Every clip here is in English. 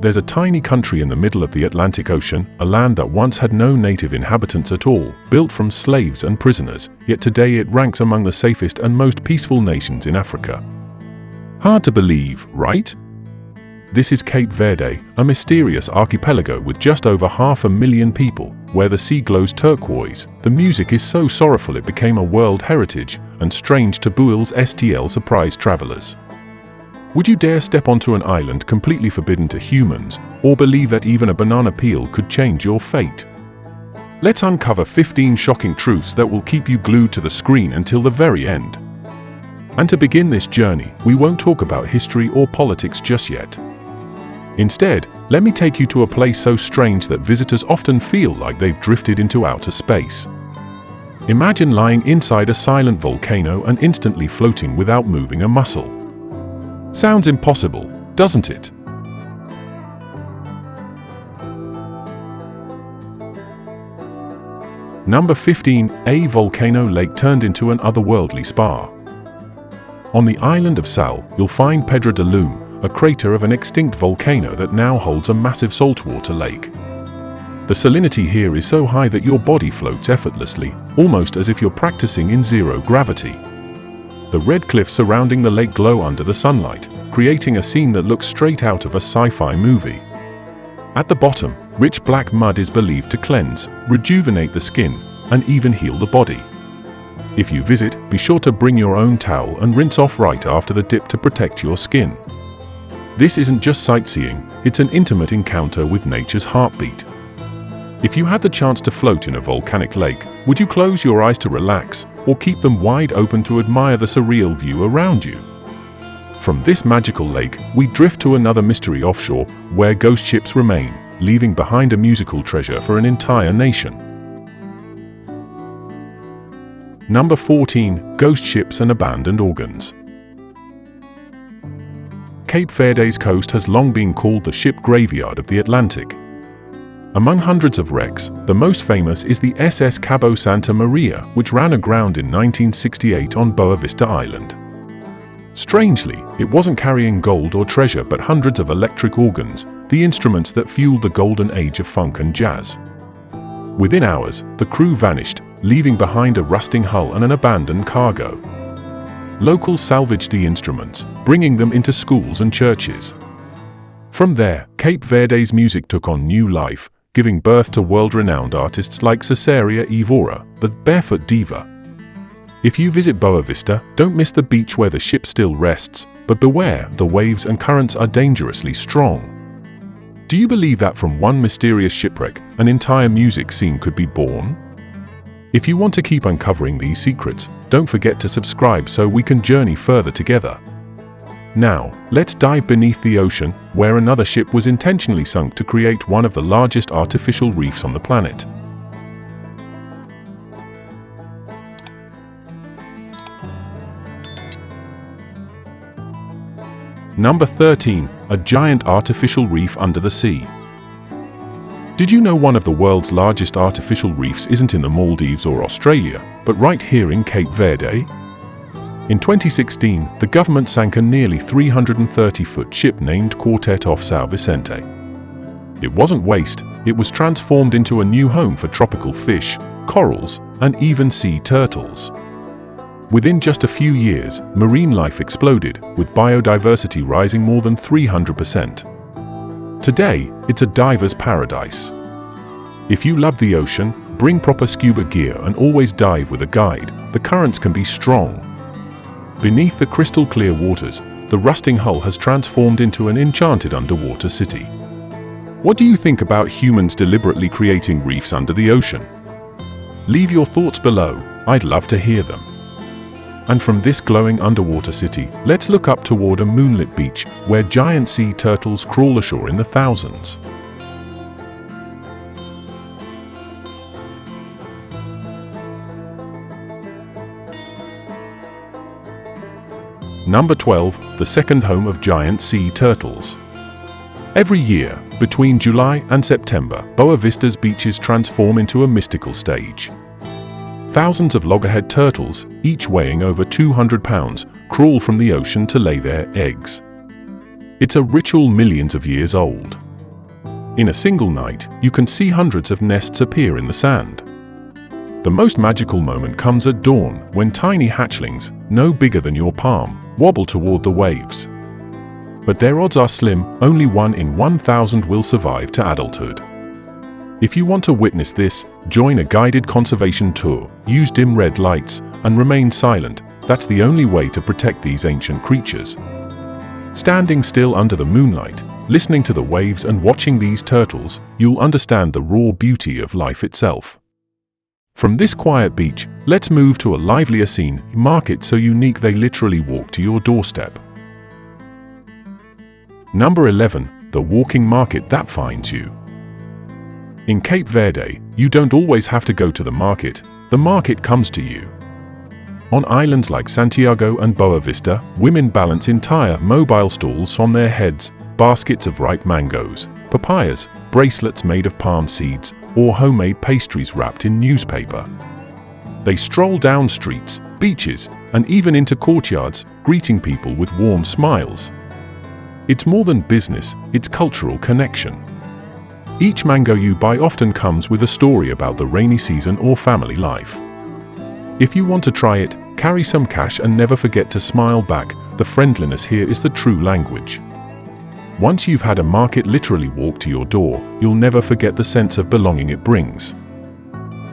there's a tiny country in the middle of the Atlantic Ocean, a land that once had no native inhabitants at all, built from slaves and prisoners, yet today it ranks among the safest and most peaceful nations in Africa. Hard to believe, right? This is Cape Verde, a mysterious archipelago with just over 500,000 people, where the sea glows turquoise, the music is so sorrowful it became a world heritage, and strange taboos STL surprise travelers. Would you dare step onto an island completely forbidden to humans, or believe that even a banana peel could change your fate? Let's uncover 15 shocking truths that will keep you glued to the screen until the very end. And to begin this journey, we won't talk about history or politics just yet. Instead, let me take you to a place so strange that visitors often feel like they've drifted into outer space. Imagine lying inside a silent volcano and instantly floating without moving a muscle. Sounds impossible, doesn't it? Number 15. A volcano lake turned into an otherworldly spa. On the island of Sal, you'll find Pedra de Lume, a crater of an extinct volcano that now holds a massive saltwater lake. The salinity here is so high that your body floats effortlessly, almost as if you're practicing in zero gravity. The red cliffs surrounding the lake glow under the sunlight, creating a scene that looks straight out of a sci-fi movie. At the bottom, rich black mud is believed to cleanse, rejuvenate the skin, and even heal the body. If you visit, be sure to bring your own towel and rinse off right after the dip to protect your skin. This isn't just sightseeing, it's an intimate encounter with nature's heartbeat. If you had the chance to float in a volcanic lake, would you close your eyes to relax, or keep them wide open to admire the surreal view around you? From this magical lake, we drift to another mystery offshore, where ghost ships remain, leaving behind a musical treasure for an entire nation. Number 14. Ghost ships and abandoned organs. Cape Verde's coast has long been called the ship graveyard of the Atlantic. Among hundreds of wrecks, the most famous is the SS Cabo Santa Maria, which ran aground in 1968 on Boa Vista Island. Strangely, it wasn't carrying gold or treasure but hundreds of electric organs, the instruments that fueled the golden age of funk and jazz. Within hours, the crew vanished, leaving behind a rusting hull and an abandoned cargo. Locals salvaged the instruments, bringing them into schools and churches. From there, Cape Verde's music took on new life, giving birth to world-renowned artists like Cesaria Evora, the barefoot diva. If you visit Boa Vista, don't miss the beach where the ship still rests, but beware, the waves and currents are dangerously strong. Do you believe that from one mysterious shipwreck, an entire music scene could be born? If you want to keep uncovering these secrets, don't forget to subscribe so we can journey further together. Now, let's dive beneath the ocean, where another ship was intentionally sunk to create one of the largest artificial reefs on the planet. Number 13. A giant artificial reef under the sea. Did you know one of the world's largest artificial reefs isn't in the Maldives or Australia, but right here in Cape Verde? In 2016, the government sank a nearly 330-foot ship named Quartet off São Vicente. It wasn't waste, it was transformed into a new home for tropical fish, corals, and even sea turtles. Within just a few years, marine life exploded, with biodiversity rising more than 300%. Today, it's a diver's paradise. If you love the ocean, bring proper scuba gear and always dive with a guide. The currents can be strong. Beneath the crystal clear waters, the rusting hull has transformed into an enchanted underwater city. What do you think about humans deliberately creating reefs under the ocean? Leave your thoughts below, I'd love to hear them. And from this glowing underwater city, let's look up toward a moonlit beach, where giant sea turtles crawl ashore in the thousands. Number 12. The second home of giant sea turtles. Every year, between July and September, Boa Vista's beaches transform into a mystical stage. Thousands of loggerhead turtles, each weighing over 200 pounds, crawl from the ocean to lay their eggs. It's a ritual millions of years old. In a single night, you can see hundreds of nests appear in the sand. The most magical moment comes at dawn, when tiny hatchlings, no bigger than your palm, wobble toward the waves. But their odds are slim, only 1 in 1,000 will survive to adulthood. If you want to witness this, join a guided conservation tour, use dim red lights, and remain silent. That's the only way to protect these ancient creatures. Standing still under the moonlight, listening to the waves and watching these turtles, you'll understand the raw beauty of life itself. From this quiet beach, let's move to a livelier scene, a market so unique they literally walk to your doorstep. Number 11. The walking market that finds you. In Cape Verde, you don't always have to go to the market comes to you. On islands like Santiago and Boa Vista, women balance entire mobile stalls on their heads, baskets of ripe mangoes, papayas, bracelets made of palm seeds, or homemade pastries wrapped in newspaper. They stroll down streets, beaches, and even into courtyards, greeting people with warm smiles. It's more than business, it's cultural connection. Each mango you buy often comes with a story about the rainy season or family life. If you want to try it, carry some cash and never forget to smile back. The friendliness here is the true language. Once you've had a market literally walk to your door, you'll never forget the sense of belonging it brings.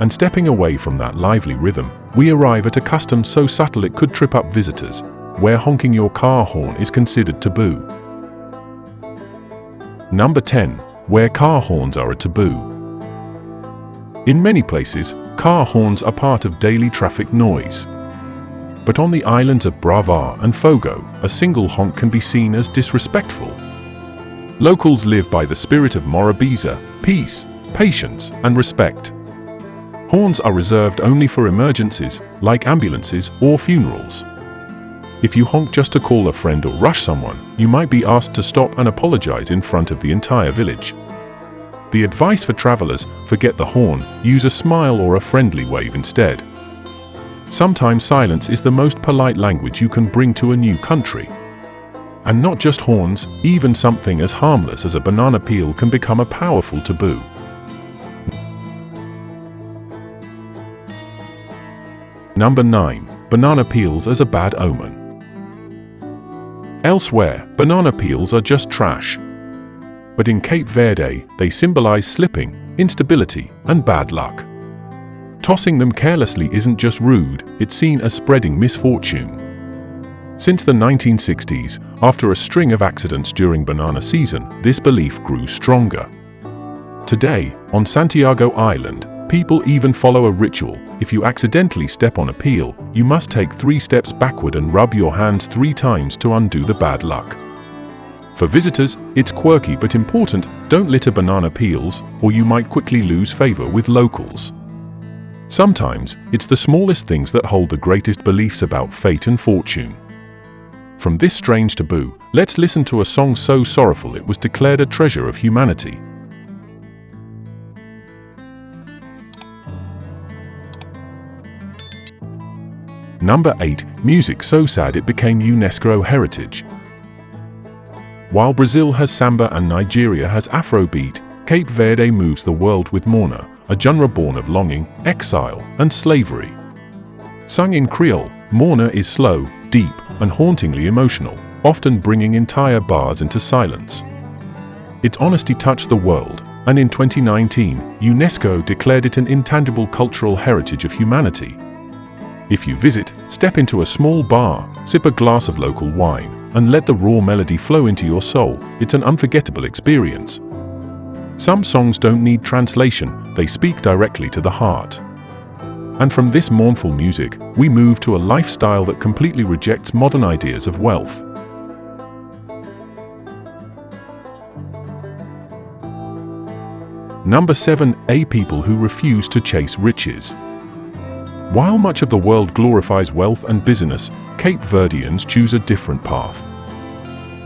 And stepping away from that lively rhythm, we arrive at a custom so subtle it could trip up visitors, where honking your car horn is considered taboo. Number 10. Where car horns are a taboo. In many places, car horns are part of daily traffic noise. But on the islands of Brava and Fogo, a single honk can be seen as disrespectful. Locals live by the spirit of Morabeza, peace, patience, and respect. Horns are reserved only for emergencies, like ambulances or funerals. If you honk just to call a friend or rush someone, you might be asked to stop and apologize in front of the entire village. The advice for travelers: forget the horn, use a smile or a friendly wave instead. Sometimes silence is the most polite language you can bring to a new country. And not just horns, even something as harmless as a banana peel can become a powerful taboo. Number 9. Banana peels as a bad omen. Elsewhere, banana peels are just trash. But in Cape Verde, they symbolize slipping, instability, and bad luck. Tossing them carelessly isn't just rude, it's seen as spreading misfortune. Since the 1960s, after a string of accidents during banana season, this belief grew stronger. Today, on Santiago Island, people even follow a ritual. If you accidentally step on a peel, you must take 3 steps backward and rub your hands 3 times to undo the bad luck. For visitors, it's quirky but important. Don't litter banana peels, or you might quickly lose favor with locals. Sometimes, it's the smallest things that hold the greatest beliefs about fate and fortune. From this strange taboo, let's listen to a song so sorrowful it was declared a treasure of humanity. Number 8. Music so sad it became UNESCO heritage. While Brazil has samba and Nigeria has Afrobeat, Cape Verde moves the world with morna, a genre born of longing, exile, and slavery. Sung in Creole, morna is slow, deep, and hauntingly emotional, often bringing entire bars into silence. Its honesty touched the world, and in 2019, UNESCO declared it an intangible cultural heritage of humanity. If you visit, step into a small bar, sip a glass of local wine, and let the raw melody flow into your soul. It's an unforgettable experience. Some songs don't need translation, they speak directly to the heart. And from this mournful music, we move to a lifestyle that completely rejects modern ideas of wealth. Number 7. People who refuse to chase riches. While much of the world glorifies wealth and business, Cape Verdeans choose a different path.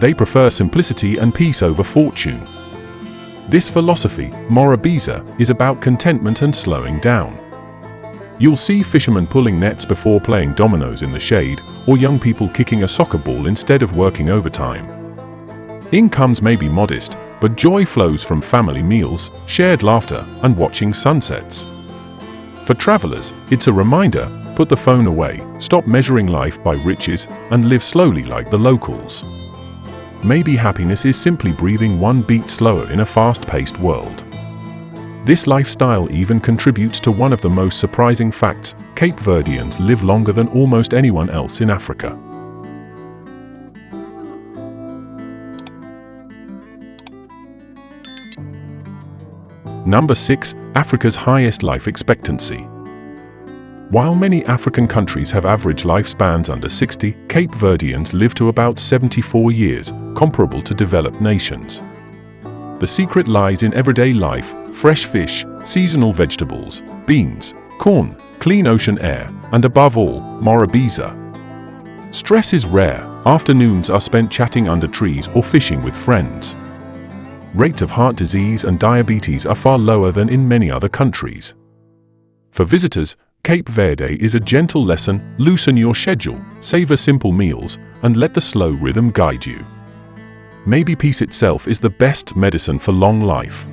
They prefer simplicity and peace over fortune. This philosophy, Morabeza, is about contentment and slowing down. You'll see fishermen pulling nets before playing dominoes in the shade, or young people kicking a soccer ball instead of working overtime. Incomes may be modest, but joy flows from family meals, shared laughter, and watching sunsets. For travelers, it's a reminder: put the phone away, stop measuring life by riches, and live slowly like the locals. Maybe happiness is simply breathing one beat slower in a fast-paced world. This lifestyle even contributes to one of the most surprising facts: Cape Verdeans live longer than almost anyone else in Africa. Number 6. Africa's highest life expectancy. While many African countries have average lifespans under 60, Cape Verdeans live to about 74 years, comparable to developed nations. The secret lies in everyday life: fresh fish, seasonal vegetables, beans, corn, clean ocean air, and above all, Morabeza. Stress is rare. Afternoons are spent chatting under trees or fishing with friends. Rates of heart disease and diabetes are far lower than in many other countries. For visitors, Cape Verde is a gentle lesson: loosen your schedule, savor simple meals, and let the slow rhythm guide you. Maybe peace itself is the best medicine for long life.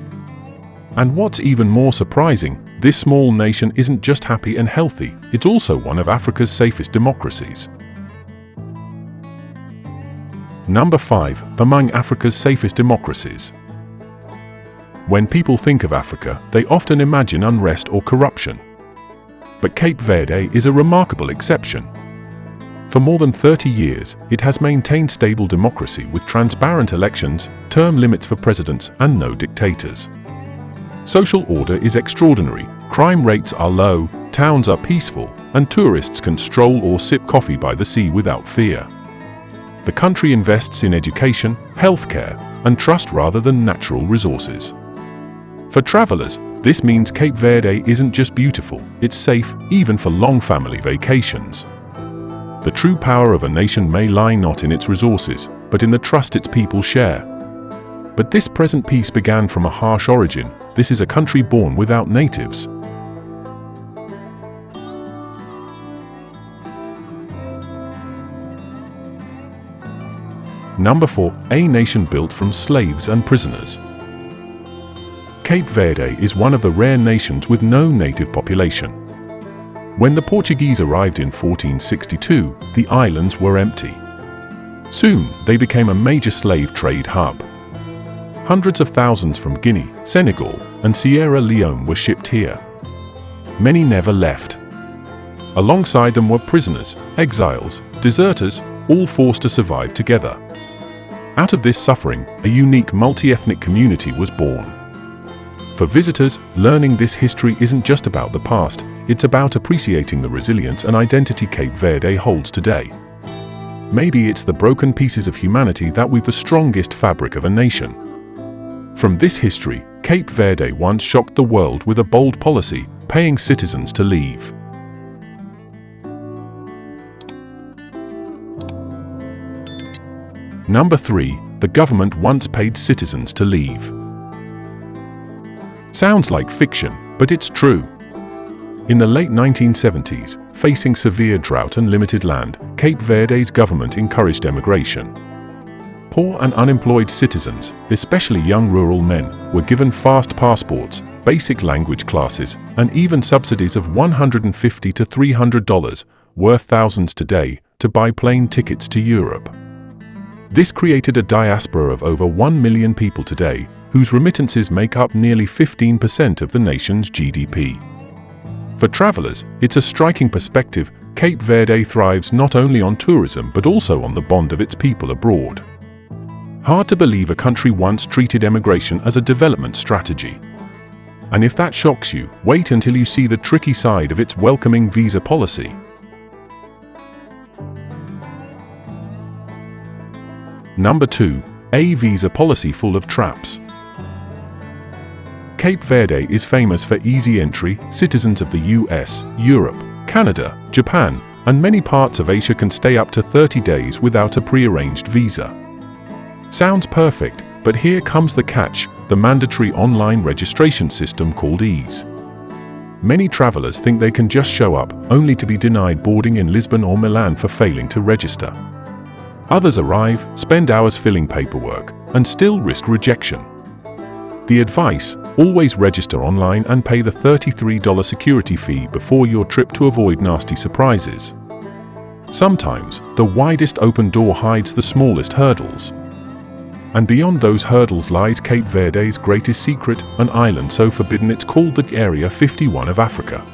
And what's even more surprising, this small nation isn't just happy and healthy, it's also one of Africa's safest democracies. Number 5. Among Africa's safest democracies. When people think of Africa, they often imagine unrest or corruption. But Cape Verde is a remarkable exception. For more than 30 years, it has maintained stable democracy with transparent elections, term limits for presidents, and no dictators. Social order is extraordinary, crime rates are low, towns are peaceful, and tourists can stroll or sip coffee by the sea without fear. The country invests in education, healthcare, and trust rather than natural resources. For travelers, this means Cape Verde isn't just beautiful, it's safe, even for long family vacations. The true power of a nation may lie not in its resources, but in the trust its people share. But this present peace began from a harsh origin. This is a country born without natives. Number 4. A nation built from slaves and prisoners. Cape Verde is one of the rare nations with no native population. When the Portuguese arrived in 1462, the islands were empty. Soon, they became a major slave trade hub. Hundreds of thousands from Guinea, Senegal, and Sierra Leone were shipped here. Many never left. Alongside them were prisoners, exiles, deserters, all forced to survive together. Out of this suffering, a unique multi-ethnic community was born. For visitors, learning this history isn't just about the past, it's about appreciating the resilience and identity Cape Verde holds today. Maybe it's the broken pieces of humanity that weave the strongest fabric of a nation. From this history, Cape Verde once shocked the world with a bold policy, paying citizens to leave. Number 3. The government once paid citizens to leave. Sounds like fiction, but it's true. In the late 1970s, facing severe drought and limited land, Cape Verde's government encouraged emigration. Poor and unemployed citizens, especially young rural men, were given fast passports, basic language classes, and even subsidies of $150 to $300, worth thousands today, to buy plane tickets to Europe. This created a diaspora of over 1 million people today, whose remittances make up nearly 15% of the nation's GDP. For travelers, it's a striking perspective. Cape Verde thrives not only on tourism but also on the bond of its people abroad. Hard to believe a country once treated emigration as a development strategy. And if that shocks you, wait until you see the tricky side of its welcoming visa policy. Number 2. A visa policy full of traps. Cape Verde is famous for easy entry. Citizens of the US, Europe, Canada, Japan, and many parts of Asia can stay up to 30 days without a pre-arranged visa. Sounds perfect, but here comes the catch: the mandatory online registration system called EASE. Many travelers think they can just show up, only to be denied boarding in Lisbon or Milan for failing to register. Others arrive, spend hours filling paperwork, and still risk rejection. The advice: always register online and pay the $33 security fee before your trip to avoid nasty surprises. Sometimes, the widest open door hides the smallest hurdles. And beyond those hurdles lies Cape Verde's greatest secret, an island so forbidden it's called the Area 51 of Africa.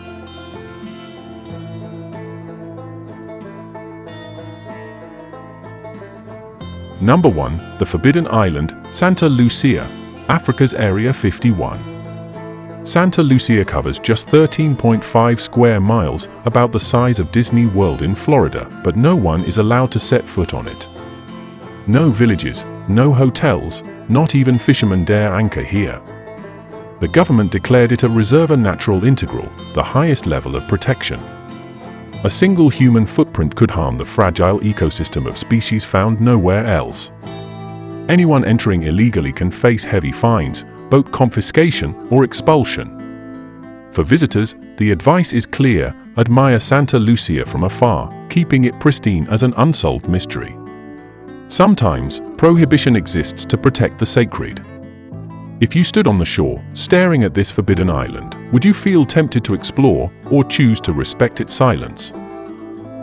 Number 1. The Forbidden Island, Santa Lucia, Africa's Area 51. Santa Lucia covers just 13.5 square miles, about the size of Disney World in Florida, but no one is allowed to set foot on it. No villages, no hotels, not even fishermen dare anchor here. The government declared it a reserve, a natural integral, the highest level of protection. A single human footprint could harm the fragile ecosystem of species found nowhere else. Anyone entering illegally can face heavy fines, boat confiscation, or expulsion. For visitors, the advice is clear: admire Santa Lucia from afar, keeping it pristine as an unsolved mystery. Sometimes, prohibition exists to protect the sacred. If you stood on the shore, staring at this forbidden island, would you feel tempted to explore, or choose to respect its silence?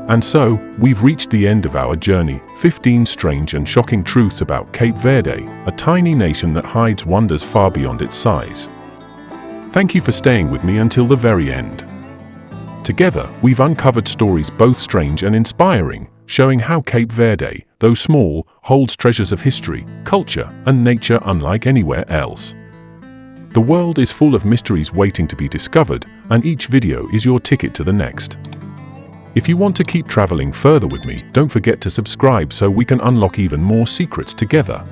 And so, we've reached the end of our journey, 15 strange and shocking truths about Cape Verde, a tiny nation that hides wonders far beyond its size. Thank you for staying with me until the very end. Together, we've uncovered stories both strange and inspiring, showing how Cape Verde, though small, holds treasures of history, culture, and nature unlike anywhere else. The world is full of mysteries waiting to be discovered, and each video is your ticket to the next. If you want to keep traveling further with me, don't forget to subscribe so we can unlock even more secrets together.